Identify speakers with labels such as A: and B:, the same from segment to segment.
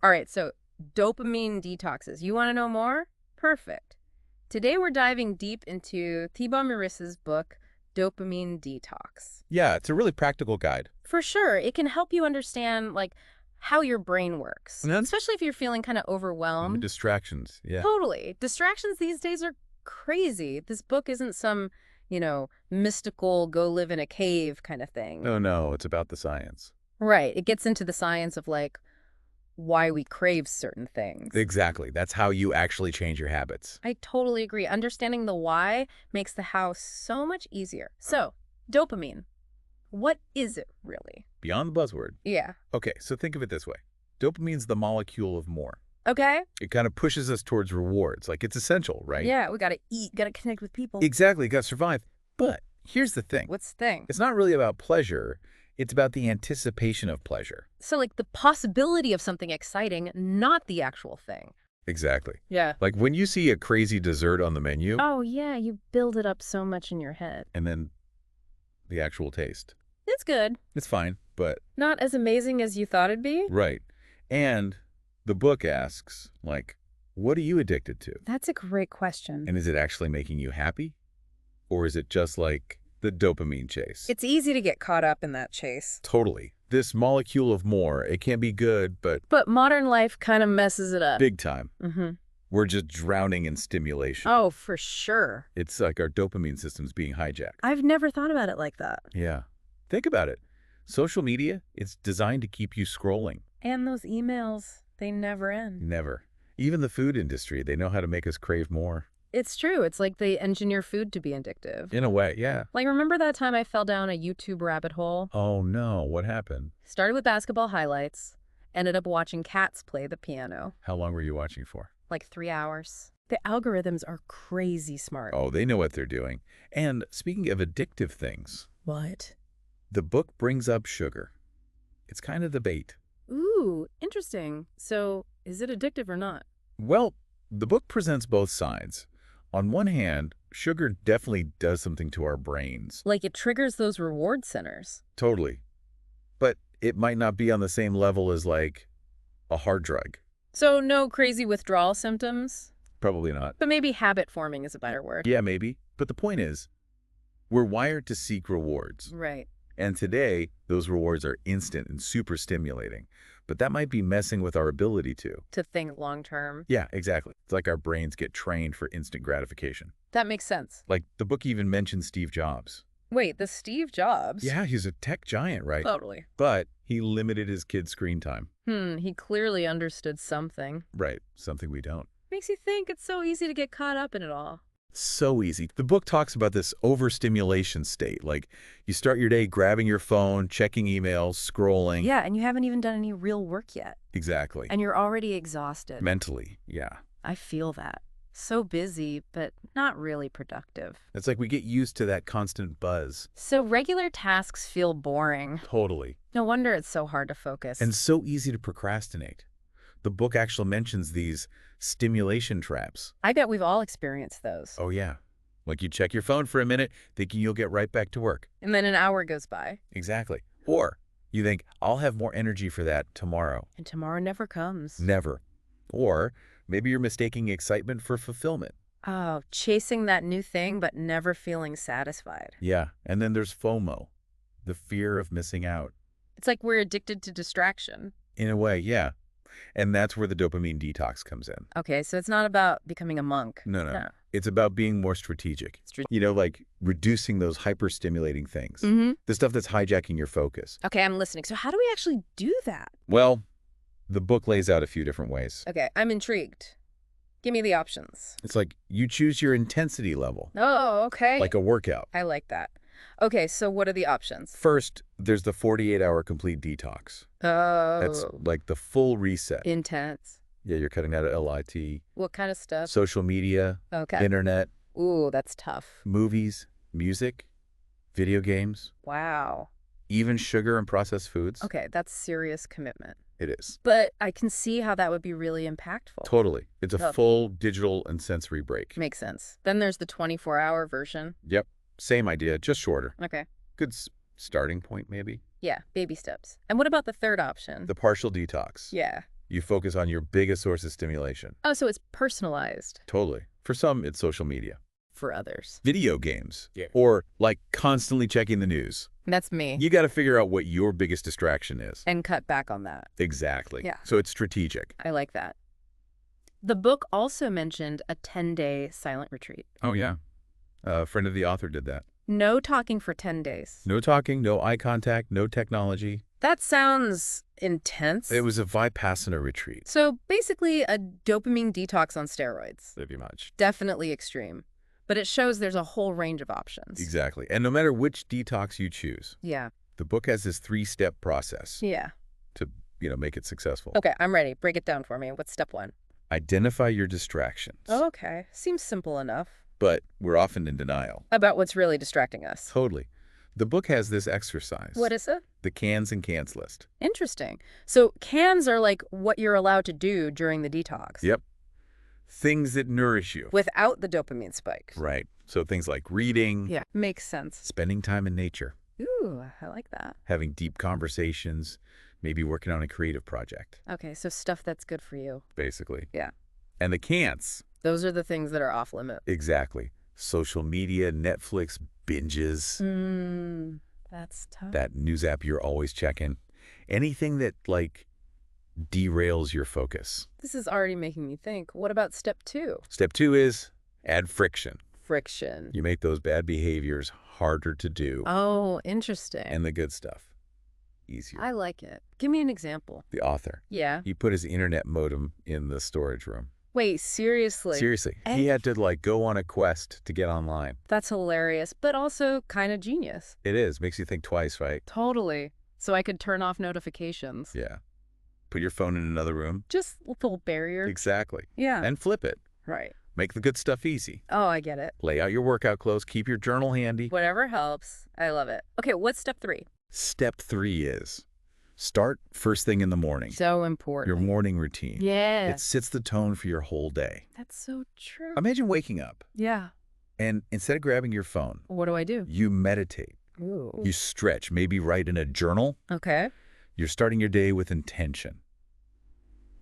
A: All right, so dopamine detoxes. You want to know more? Perfect. Today we're diving deep into Thibaut Meurisse's book, Dopamine Detox.
B: Yeah, it's a really practical guide.
A: For sure, it can help you understand, like, how your brain works,
B: And then
A: especially if you're feeling kind of
B: and the
A: overwhelmed.
B: distractions. Yeah.
A: Totally. Distractions these days are crazy. This book isn't some, mystical go live in a cave kind of thing.
B: No, no, it's about the science.
A: Right. It gets into the science of, like, why we crave certain things.
B: Exactly. That's how you actually change your habits.
A: I totally agree. Understanding the why makes the how so much easier. So, dopamine. What is it really?
B: Beyond the buzzword.
A: Yeah.
B: Okay, so think of it this way. Dopamine's the molecule of more.
A: Okay.
B: It kind of pushes us towards rewards. Like, it's essential, right?
A: Yeah, we gotta eat, gotta connect with people.
B: Exactly, got to survive. But here's the thing.
A: What's the thing?
B: It's not really about pleasure. It's about the anticipation of pleasure.
A: So, like, the possibility of something exciting, not the actual thing.
B: Exactly.
A: Yeah.
B: Like when you see a crazy dessert on the menu
A: Oh, yeah, you build it up so much in your head.
B: and then the actual taste.
A: It's good.
B: It's fine, but
A: Not as amazing as you thought it'd be.
B: right. And the book asks, like, what are you addicted to?
A: That's a great question.
B: And is it actually making you happy? Or is it just like the dopamine chase?
A: It's easy to get caught up in that chase.
B: Totally. This molecule of more, it can be good, but
A: But modern life kind of messes it up.
B: big time.
A: Mm-hmm.
B: We're just drowning in stimulation.
A: Oh, for sure.
B: It's like our dopamine system's being hijacked.
A: I've never thought about it like that.
B: Yeah. Think about it. Social media, it's designed to keep you scrolling.
A: And those emails, they never end.
B: Never. Even the food industry, they know how to make us crave more.
A: It's true. It's like they engineer food to be addictive.
B: In a way, yeah.
A: Like, remember that time I fell down a YouTube rabbit hole?
B: Oh no, what happened?
A: Started with basketball highlights, ended up watching cats play the piano.
B: How long were you watching for?
A: Like 3 hours. The algorithms are crazy smart.
B: Oh, they know what they're doing. And speaking of addictive things,
A: What?
B: the book brings up sugar. It's kind of the bait.
A: Ooh, interesting. So, is it addictive or not?
B: Well, the book presents both sides. On one hand, sugar definitely does something to our brains.
A: Like, it triggers those reward centers.
B: Totally. But it might not be on the same level as, like, a hard drug.
A: So, no crazy withdrawal symptoms?
B: Probably not.
A: But maybe habit forming is a better word.
B: Yeah, maybe. But the point is, we're wired to seek rewards.
A: Right.
B: And today, those rewards are instant and super stimulating. But that might be messing with our ability to.
A: To think long term.
B: Yeah, exactly. It's like our brains get trained for instant gratification.
A: That makes sense.
B: Like, the book even mentions Steve Jobs.
A: Wait, the Steve Jobs?
B: Yeah, he's a tech giant, right?
A: Totally.
B: But he limited his kids' screen time.
A: He clearly understood something.
B: Right, something we don't.
A: Makes you think it's so easy to get caught up in it all.
B: So easy. The book talks about this overstimulation state. Like, you start your day grabbing your phone, checking emails, scrolling.
A: Yeah, and you haven't even done any real work yet.
B: Exactly.
A: And you're already exhausted.
B: Mentally, yeah.
A: I feel that. So busy, but not really productive.
B: It's like we get used to that constant buzz.
A: So regular tasks feel boring.
B: Totally.
A: No wonder it's so hard to focus.
B: And so easy to procrastinate. The book actually mentions these stimulation traps.
A: I bet we've all experienced those.
B: Oh, yeah. Like you check your phone for a minute, thinking you'll get right back to work.
A: And then an hour goes by.
B: Exactly. Or you think, I'll have more energy for that tomorrow.
A: And tomorrow never comes.
B: Never. Or maybe you're mistaking excitement for fulfillment.
A: Oh, chasing that new thing but never feeling satisfied.
B: Yeah. And then there's FOMO, the fear of missing out.
A: It's like we're addicted to distraction.
B: In a way, yeah. And that's where the dopamine detox comes in.
A: Okay, so it's not about becoming a monk.
B: No. It's about being more strategic. Like reducing those hyper-stimulating things.
A: Mm-hmm.
B: The stuff that's hijacking your focus.
A: Okay, I'm listening. So how do we actually do that?
B: Well, the book lays out a few different ways.
A: Okay, I'm intrigued. Give me the options.
B: It's like you choose your intensity level,
A: Oh, okay.
B: like a workout.
A: I like that. Okay, so what are the options?
B: First, there's the 48-hour complete detox.
A: Oh.
B: That's like the full reset.
A: Intense.
B: Yeah, you're cutting out of LIT,
A: What kind of stuff?
B: social media,
A: Okay.
B: internet,
A: Ooh, that's tough.
B: movies, music, video games,
A: Wow.
B: even sugar and processed foods.
A: Okay, that's serious commitment.
B: It is.
A: But I can see how that would be really impactful.
B: Totally. It's a
A: Tough.
B: full digital and sensory break.
A: Makes sense. Then there's the 24-hour version.
B: Yep. Same idea, just shorter.
A: Okay.
B: Good starting point, maybe.
A: Yeah, baby steps. And what about the third option?
B: The partial detox.
A: Yeah.
B: You focus on your biggest source of stimulation.
A: Oh, so it's personalized
B: Totally. For some, it's social media,
A: for others.
B: video games, or like constantly checking the news.
A: That's me.
B: You got to figure out what your biggest distraction is.
A: And cut back on that.
B: Exactly.
A: Yeah.
B: So it's strategic.
A: I like that. The book also mentioned a 10-day silent retreat.
B: Oh, yeah. A friend of the author did that.
A: No talking for 10 days.
B: No talking, no eye contact, no technology.
A: That sounds intense.
B: It was a Vipassana retreat.
A: So basically a dopamine detox on steroids.
B: Pretty much.
A: Definitely extreme. But it shows there's a whole range of options.
B: Exactly. And no matter which detox you choose,
A: Yeah.
B: the book has this 3-step process
A: Yeah.
B: to, make it successful.
A: Okay, I'm ready. Break it down for me. What's step 1?
B: Identify your distractions.
A: Okay. Seems simple enough.
B: But we're often in denial.
A: About what's really distracting us.
B: Totally. The book has this exercise.
A: What is it?
B: The cans and can'ts list.
A: Interesting. So cans are like what you're allowed to do during the detox.
B: Yep. Things that nourish you.
A: Without the dopamine spike.
B: Right. So things like reading.
A: Yeah. Makes sense.
B: Spending time in nature.
A: Ooh, I like that.
B: Having deep conversations. Maybe working on a creative project.
A: Okay, so stuff that's good for you.
B: Basically.
A: Yeah.
B: And the can'ts.
A: Those are the things that are off limit.
B: Exactly. Social media, Netflix, binges.
A: That's tough.
B: That news app you're always checking. Anything that, derails your focus.
A: This is already making me think. What about step 2?
B: Step 2 is add friction.
A: Friction.
B: You make those bad behaviors harder to do.
A: Oh, interesting.
B: And the good stuff easier.
A: I like it. Give me an example.
B: The author.
A: Yeah.
B: He put his internet modem in the storage room.
A: Wait, seriously?
B: Seriously. He had to, go on a quest to get online.
A: That's hilarious, but also kind of genius.
B: It is. Makes you think twice, right?
A: Totally. So I could turn off notifications.
B: Yeah. Put your phone in another room.
A: Just little barrier.
B: Exactly.
A: Yeah.
B: And flip it.
A: Right.
B: Make the good stuff easy.
A: Oh, I get it.
B: Lay out your workout clothes. Keep your journal handy.
A: Whatever helps. I love it. Okay, what's step 3?
B: Step 3 is start first thing in the morning.
A: So important.
B: Your morning routine.
A: Yeah.
B: It sets the tone for your whole day.
A: That's so true.
B: Imagine waking up
A: Yeah.
B: and instead of grabbing your phone,
A: What do I do?
B: you meditate.
A: Ooh.
B: You stretch, maybe write in a journal.
A: Okay.
B: You're starting your day with intention.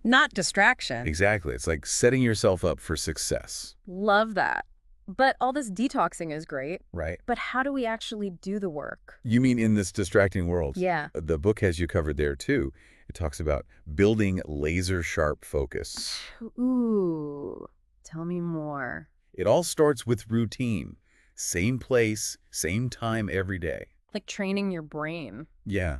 A: Not distraction.
B: Exactly. It's like setting yourself up for success,
A: Love that. But all this detoxing is great.
B: right?
A: But how do we actually do the work?
B: You mean in this distracting world?
A: Yeah.
B: The book has you covered there too. It talks about building laser-sharp focus.
A: Ooh. Tell me more.
B: It all starts with routine. Same place, same time every day.
A: Like training your brain.
B: Yeah.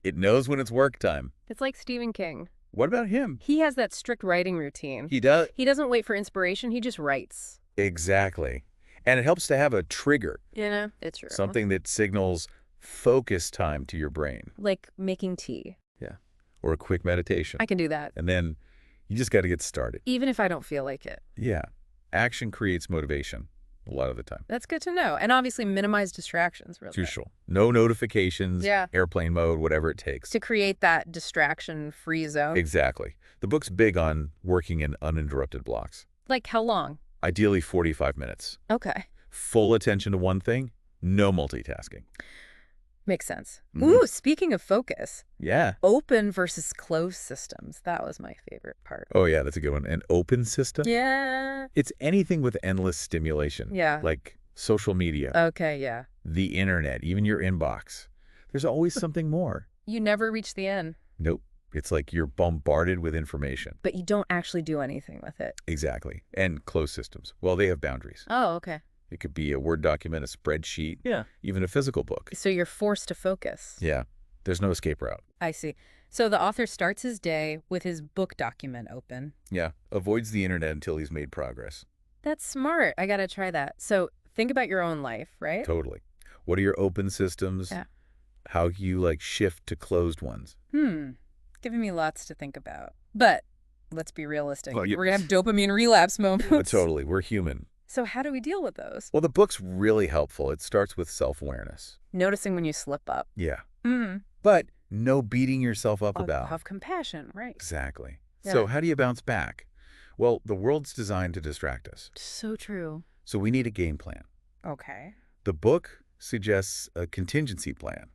B: It knows when it's work time.
A: It's like Stephen King.
B: What about him?
A: He has that strict writing routine.
B: He does.
A: He doesn't wait for inspiration. He just writes.
B: Exactly. And it helps to have a trigger,
A: You know? It's true.
B: something that signals focus time to your brain.
A: Like making tea.
B: Yeah. Or a quick meditation.
A: I can do that.
B: And then you just got to get started.
A: Even if I don't feel like it.
B: Yeah. Action creates motivation a lot of the time.
A: That's good to know. And obviously minimize distractions, really.
B: Crucial. No notifications,
A: Yeah.
B: airplane mode, whatever it takes.
A: To create that distraction-free zone.
B: Exactly. The book's big on working in uninterrupted blocks.
A: Like how long?
B: Ideally 45 minutes.
A: Okay.
B: Full attention to one thing, no multitasking.
A: Makes sense.
B: Mhm.
A: Ooh, speaking of focus,
B: Yeah.
A: open versus closed systems. That was my favorite part.
B: Oh, yeah, that's a good one. An open system?
A: Yeah.
B: It's anything with endless stimulation.
A: Yeah.
B: Like social media,
A: Okay, yeah.
B: the internet, even your inbox. There's always something more.
A: You never reach the end,
B: Nope. It's like you're bombarded with information.
A: but you don't actually do anything with it.
B: Exactly. And closed systems. Well, they have boundaries.
A: Oh, okay.
B: It could be a Word document, a spreadsheet,
A: Yeah.
B: even a physical book.
A: So you're forced to focus.
B: Yeah. There's no escape route.
A: I see. So the author starts his day with his book document open.
B: Yeah. Avoids the internet until he's made progress.
A: That's smart. I got to try that. So think about your own life, right?
B: Totally. What are your open systems?
A: Yeah.
B: How you shift to closed ones?
A: Giving me lots to think about. But let's be realistic.
B: Well,
A: We're going to have dopamine relapse moments.
B: Totally. We're human.
A: So how do we deal with those?
B: Well, the book's really helpful. It starts with self-awareness.
A: Noticing when you slip up.
B: Yeah.
A: Mm.
B: But no beating yourself up about.
A: Have compassion, right?
B: Exactly.
A: Yeah.
B: So how do you bounce back? Well, the world's designed to distract us.
A: So true.
B: So we need a game plan.
A: Okay.
B: The book suggests a contingency plan.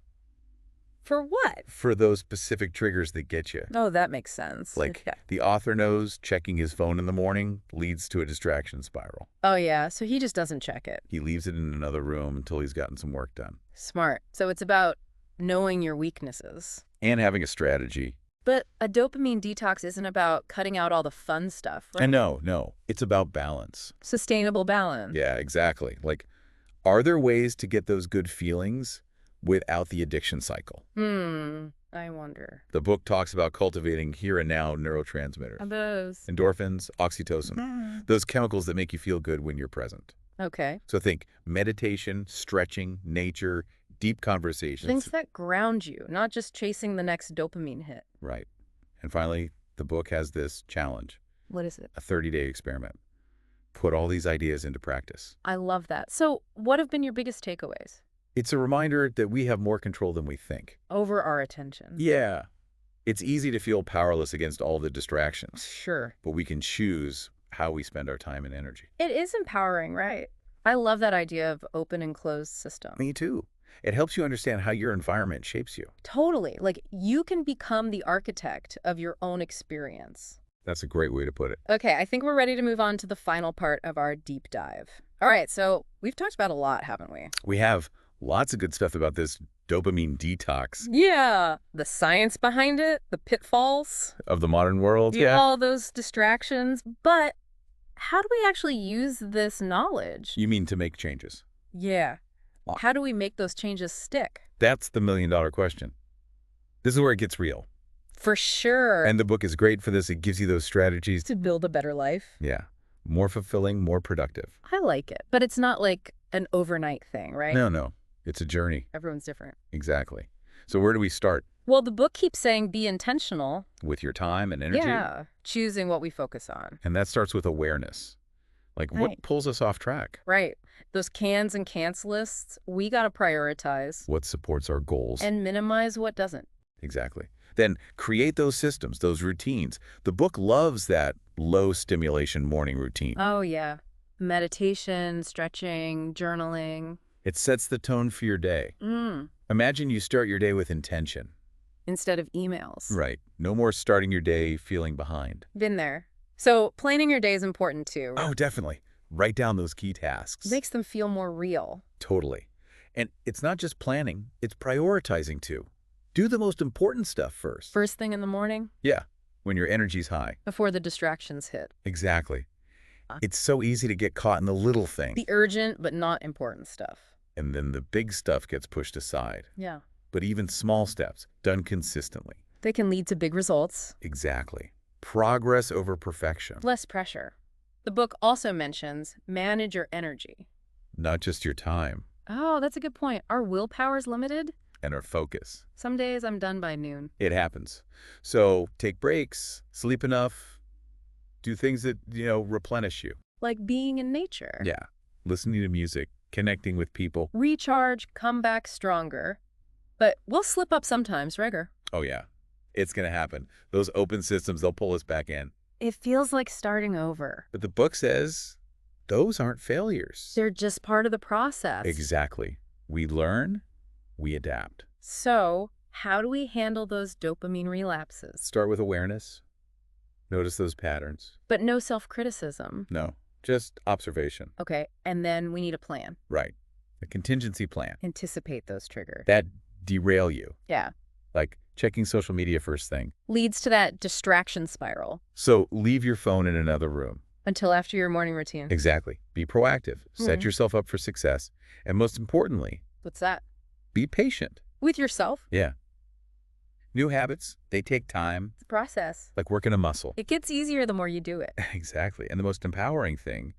A: For what?
B: For those specific triggers that get you.
A: Oh, that makes sense.
B: Like,
A: Yeah.
B: the author knows checking his phone in the morning leads to a distraction spiral.
A: Oh, yeah. So he just doesn't check it.
B: He leaves it in another room until he's gotten some work done.
A: Smart. So it's about knowing your weaknesses.
B: And having a strategy.
A: But a dopamine detox isn't about cutting out all the fun stuff, right?
B: And no, it's about balance.
A: Sustainable balance.
B: Yeah, exactly. Like, are there ways to get those good feelings without the addiction cycle?
A: I wonder.
B: The book talks about cultivating here and now neurotransmitters.
A: Are those?
B: Endorphins, oxytocin, those chemicals that make you feel good when you're present.
A: Okay.
B: So think meditation, stretching, nature, deep conversations.
A: Things that ground you, not just chasing the next dopamine hit.
B: Right. And finally, the book has this challenge,
A: What is it?
B: a 30-day experiment. Put all these ideas into practice.
A: I love that. So what have been your biggest takeaways?
B: It's a reminder that we have more control than we think.
A: Over our attention.
B: Yeah. It's easy to feel powerless against all the distractions,
A: Sure.
B: but we can choose how we spend our time and energy.
A: It is empowering, right? I love that idea of open and closed system.
B: Me too. It helps you understand how your environment shapes you.
A: Totally. Like you can become the architect of your own experience.
B: That's a great way to put it.
A: Okay, I think we're ready to move on to the final part of our deep dive. All right, so we've talked about a lot, haven't we?
B: We have lots of good stuff about this dopamine detox
A: Yeah. The science behind it, the pitfalls,
B: of the modern world.
A: all those distractions. But how do we actually use this knowledge?
B: You mean to make changes?
A: Yeah. How do we make those changes stick?
B: That's the million-dollar question. This is where it gets real.
A: For sure.
B: And the book is great for this. It gives you those strategies.
A: To build a better life.
B: Yeah. More fulfilling, more productive.
A: I like it. But it's not like an overnight thing, right?
B: No. It's a journey.
A: Everyone's different.
B: Exactly. So where do we start?
A: Well, the book keeps saying be intentional.
B: With your time and energy?
A: Yeah. Choosing what we focus on.
B: And that starts with awareness. Like,
A: Right.
B: what pulls us off track?
A: Right. Those cans and can'ts lists, we got to prioritize
B: What supports our goals?
A: and minimize what doesn't.
B: Exactly. Then create those systems, those routines. The book loves that low stimulation morning routine.
A: Oh, yeah. Meditation, stretching, journaling.
B: It sets the tone for your day. Imagine you start your day with intention.
A: Instead of emails.
B: Right. No more starting your day feeling behind.
A: Been there. So planning your day is important too.
B: Oh, definitely. Write down those key tasks.
A: Makes them feel more real.
B: Totally. And it's not just planning, it's prioritizing too. Do the most important stuff first.
A: First thing in the morning,
B: Yeah, when your energy's high.
A: before the distractions hit.
B: Exactly. It's so easy to get caught in the little things.
A: The urgent but not important stuff.
B: And then the big stuff gets pushed aside.
A: Yeah.
B: But even small steps, done consistently.
A: They can lead to big results.
B: Exactly. Progress over perfection.
A: Less pressure. The book also mentions manage your energy.
B: Not just your time
A: Oh, that's a good point. Our willpower's limited.
B: and our focus.
A: Some days I'm done by noon.
B: It happens. So take breaks, sleep enough, do things that, replenish you.
A: Like being in nature.
B: Yeah. Listening to music, connecting with people.
A: Recharge, come back stronger. But we'll slip up sometimes, Rigor.
B: Oh, yeah. It's going to happen. Those open systems, they'll pull us back in.
A: It feels like starting over.
B: But the book says those aren't failures.
A: They're just part of the process.
B: Exactly. We learn, we adapt.
A: So, how do we handle those dopamine relapses?
B: Start with awareness. Notice those patterns.
A: But no self-criticism.
B: No, just observation.
A: Okay, and then we need a plan.
B: Right. A contingency plan.
A: Anticipate those triggers.
B: That derail you.
A: Yeah.
B: Like checking social media first thing.
A: Leads to that distraction spiral
B: So leave your phone in another room.
A: until after your morning routine.
B: Exactly. Be proactive. Set yourself up for success. And most importantly,
A: What's that?
B: be patient.
A: With yourself.
B: Yeah. New habits, they take time,
A: It's a process.
B: like working a muscle.
A: It gets easier the more you do it.
B: Exactly. And the most empowering thing,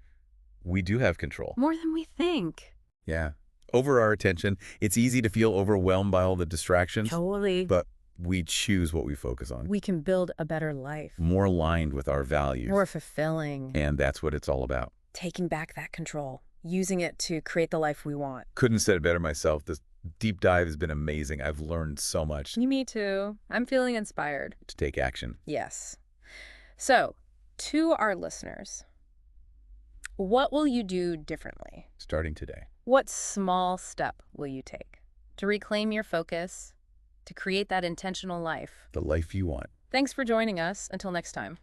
B: we do have control.
A: More than we think.
B: Yeah. Over our attention, it's easy to feel overwhelmed by all the distractions,
A: Totally.
B: but we choose what we focus on.
A: We can build a better life.
B: More aligned with our values.
A: More fulfilling.
B: And that's what it's all about.
A: Taking back that control. Using it to create the life we want.
B: Couldn't have said it better myself. This deep dive has been amazing. I've learned so much
A: Me too. I'm feeling inspired.
B: to take action.
A: Yes. So, to our listeners, what will you do differently?
B: Starting today.
A: What small step will you take to reclaim your focus, to create that intentional life.
B: The life you want.
A: Thanks for joining us. Until next time.